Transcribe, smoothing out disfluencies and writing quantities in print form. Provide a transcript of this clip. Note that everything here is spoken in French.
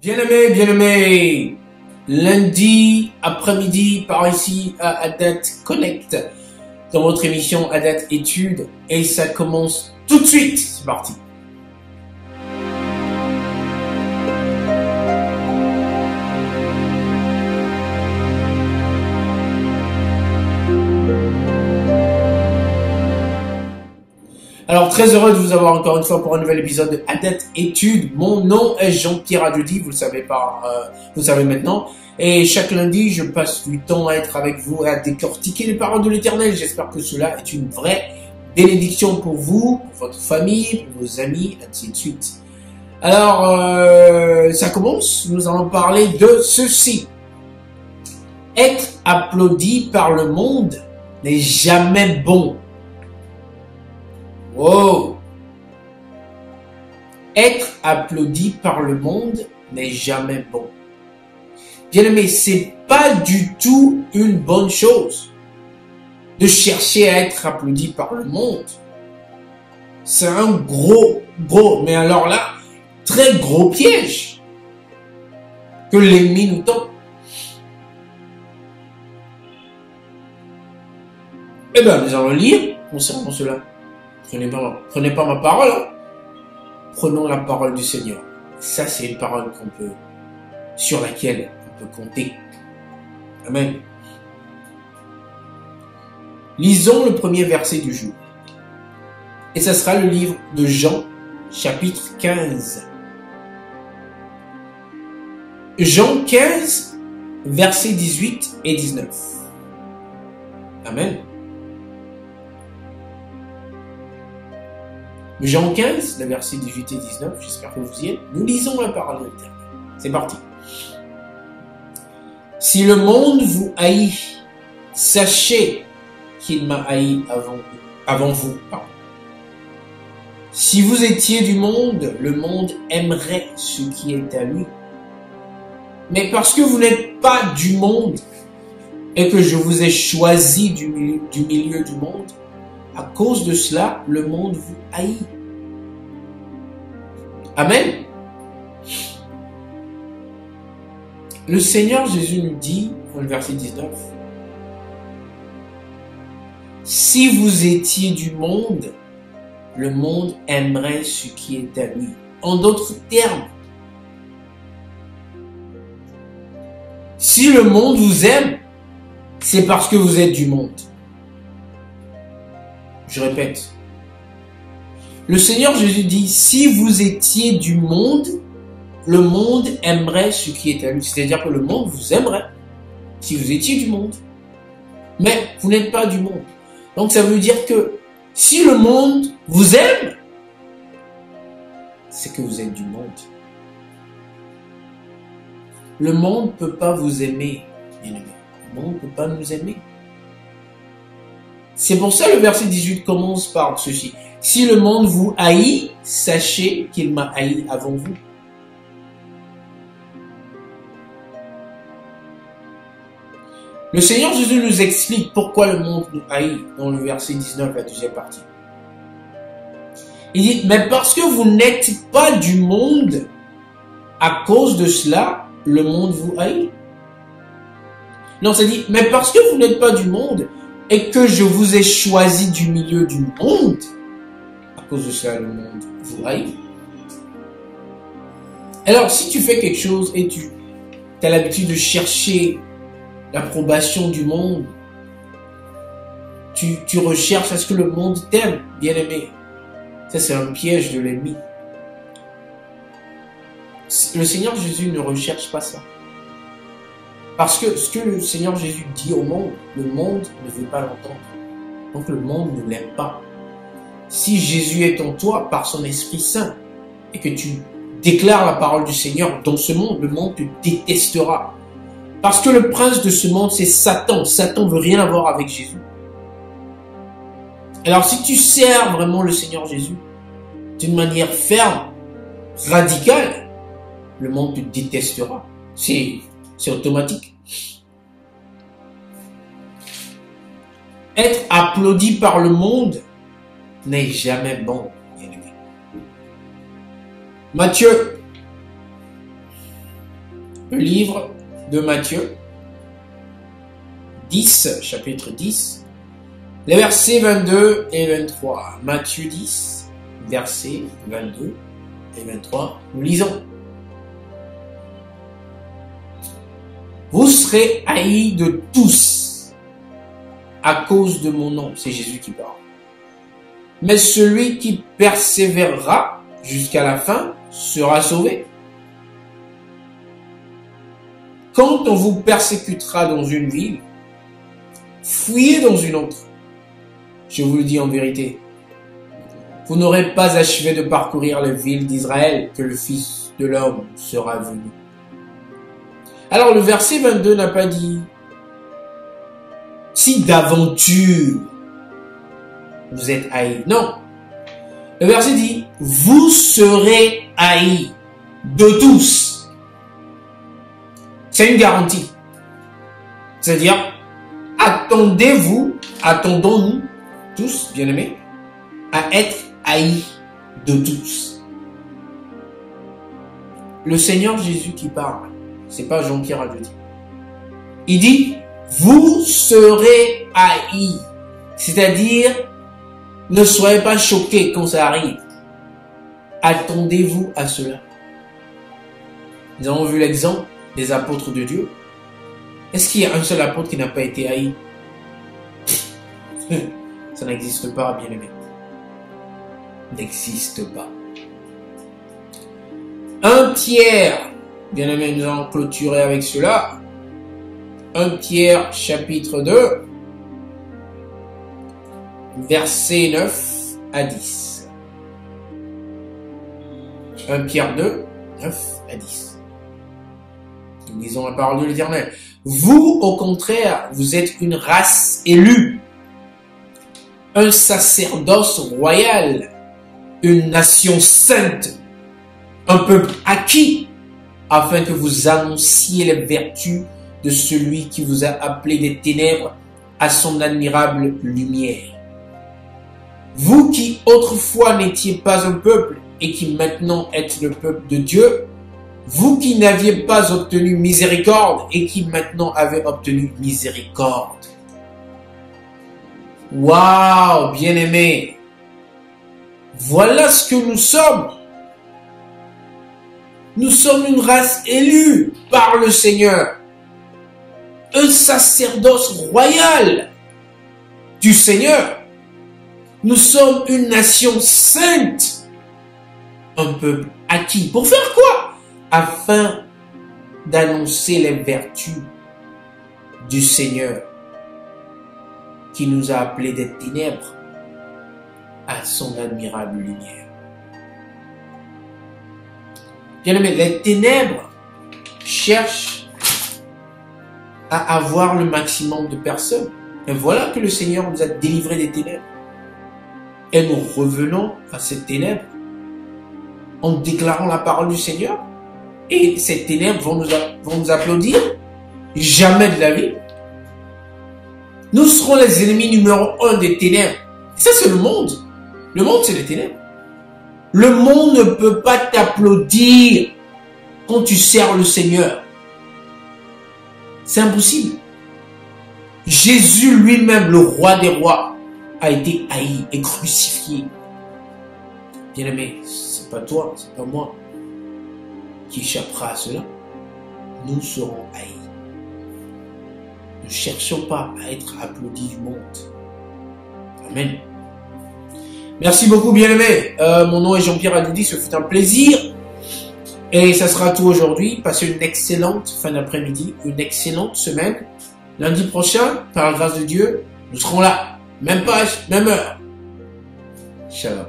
Bien-aimés, lundi après-midi par ici à Adat Connect, dans votre émission Adat Études, et ça commence tout de suite. C'est parti. Alors, très heureux de vous avoir encore une fois pour un nouvel épisode de Adat Études. Mon nom est Jean-Pierre Adjudi, vous le savez vous le savez maintenant. Et chaque lundi, je passe du temps à être avec vous, à décortiquer les paroles de l'Éternel. J'espère que cela est une vraie bénédiction pour vous, pour votre famille, pour vos amis, ainsi de suite. Alors, ça commence. Nous allons parler de ceci. Être applaudi par le monde n'est jamais bon. Wow! Être applaudi par le monde n'est jamais bon. Bien aimé, c'est pas du tout une bonne chose de chercher à être applaudi par le monde. C'est un gros, mais alors là, très gros piège que l'ennemi nous tend. Eh bien, nous allons lire concernant cela. Prenez pas ma parole, hein. Prenons la parole du Seigneur. Ça, c'est une parole sur laquelle on peut compter. Amen. Lisons le premier verset du jour. Et ça sera le livre de Jean, chapitre 15. Jean 15, versets 18 et 19. Amen. Jean 15, le verset 18 et 19, j'espère que vous y êtes. Nous lisons la parole de l'Éternel. C'est parti. Si le monde vous haït, sachez qu'il m'a haï avant vous. Pardon. Si vous étiez du monde, le monde aimerait ce qui est à lui. Mais parce que vous n'êtes pas du monde et que je vous ai choisi du milieu du monde, à cause de cela, le monde vous haït. Amen. Le Seigneur Jésus nous dit, dans le verset 19, « Si vous étiez du monde, le monde aimerait ce qui est à lui. » En d'autres termes, si le monde vous aime, c'est parce que vous êtes du monde. Je répète. Le Seigneur Jésus dit, si vous étiez du monde, le monde aimerait ce qui est à lui. C'est-à-dire que le monde vous aimerait si vous étiez du monde. Mais vous n'êtes pas du monde. Donc ça veut dire que si le monde vous aime, c'est que vous êtes du monde. Le monde ne peut pas vous aimer, bien-aimé. Le monde ne peut pas nous aimer. C'est pour ça le verset 18 commence par ceci. Si le monde vous haït, sachez qu'il m'a haï avant vous. Le Seigneur Jésus nous explique pourquoi le monde nous haït dans le verset 19, la deuxième partie. Il dit, mais parce que vous n'êtes pas du monde, à cause de cela, le monde vous haït. Non, ça dit, mais parce que vous n'êtes pas du monde, et que je vous ai choisi du milieu du monde, à cause de cela, le monde vous haït. Alors, si tu fais quelque chose et tu as l'habitude de chercher l'approbation du monde, tu recherches à ce que le monde t'aime, bien-aimé. Ça, c'est un piège de l'ennemi. Le Seigneur Jésus ne recherche pas ça. Parce que ce que le Seigneur Jésus dit au monde, le monde ne veut pas l'entendre. Donc le monde ne l'aime pas. Si Jésus est en toi par son Esprit Saint et que tu déclares la parole du Seigneur dans ce monde, le monde te détestera. Parce que le prince de ce monde, c'est Satan. Satan ne veut rien avoir avec Jésus. Alors si tu sers vraiment le Seigneur Jésus d'une manière ferme, radicale, le monde te détestera. C'est automatique. Être applaudi par le monde n'est jamais bon, bien-aimé. Matthieu le livre de Matthieu 10, chapitre 10, les versets 22 et 23. Matthieu 10, versets 22 et 23. Nous lisons. Vous serez haïs de tous à cause de mon nom. C'est Jésus qui parle. Mais celui qui persévérera jusqu'à la fin sera sauvé. Quand on vous persécutera dans une ville, fuyez dans une autre. Je vous le dis en vérité. Vous n'aurez pas achevé de parcourir les villes d'Israël que le Fils de l'homme sera venu. Alors le verset 22 n'a pas dit « Si d'aventure vous êtes haïs ». Non. Le verset dit « Vous serez haïs de tous ». C'est une garantie. C'est-à-dire, attendons-nous tous, bien-aimés, à être haïs de tous. Le Seigneur Jésus qui parle, c'est pas Jean-Pierre Adjudi. Il dit, vous serez haïs. C'est-à-dire, ne soyez pas choqués quand ça arrive. Attendez-vous à cela. Nous avons vu l'exemple des apôtres de Dieu. Est-ce qu'il y a un seul apôtre qui n'a pas été haï? Ça n'existe pas, bien-aimé. N'existe pas. 1 Pierre, bien-aimé, nous allons clôturer avec cela. 1 Pierre, chapitre 2, versets 9 à 10. 1 Pierre 2, 9 à 10. Nous lisons la parole de l'Éternel. Vous, au contraire, vous êtes une race élue, un sacerdoce royal, une nation sainte, un peuple acquis, afin que vous annonciez les vertus de celui qui vous a appelé des ténèbres à son admirable lumière. Vous qui autrefois n'étiez pas un peuple et qui maintenant êtes le peuple de Dieu, vous qui n'aviez pas obtenu miséricorde et qui maintenant avez obtenu miséricorde. Waouh, bien-aimés, voilà ce que nous sommes. Nous sommes une race élue par le Seigneur, un sacerdoce royal du Seigneur. Nous sommes une nation sainte, un peuple acquis. Pour faire quoi? Afin d'annoncer les vertus du Seigneur qui nous a appelés des ténèbres à son admirable lumière. Bien-aimés, les ténèbres cherchent à avoir le maximum de personnes. Et voilà que le Seigneur nous a délivrés des ténèbres. Et nous revenons à ces ténèbres en déclarant la parole du Seigneur. Et ces ténèbres vont nous applaudir. Jamais de la vie. Nous serons les ennemis numéro 1 des ténèbres. Ça, c'est le monde. Le monde, c'est les ténèbres. Le monde ne peut pas t'applaudir quand tu sers le Seigneur. C'est impossible. Jésus lui-même, le roi des rois, a été haï et crucifié. Bien-aimé, c'est pas toi, c'est pas moi qui échappera à cela. Nous serons haïs. Ne cherchons pas à être applaudis du monde. Amen. Merci beaucoup, bien-aimés. Mon nom est Jean-Pierre Adjudi, ce fut un plaisir. Et ça sera tout aujourd'hui. Passez une excellente fin d'après-midi, une excellente semaine. Lundi prochain, par la grâce de Dieu, nous serons là. Même page, même heure. Shalom.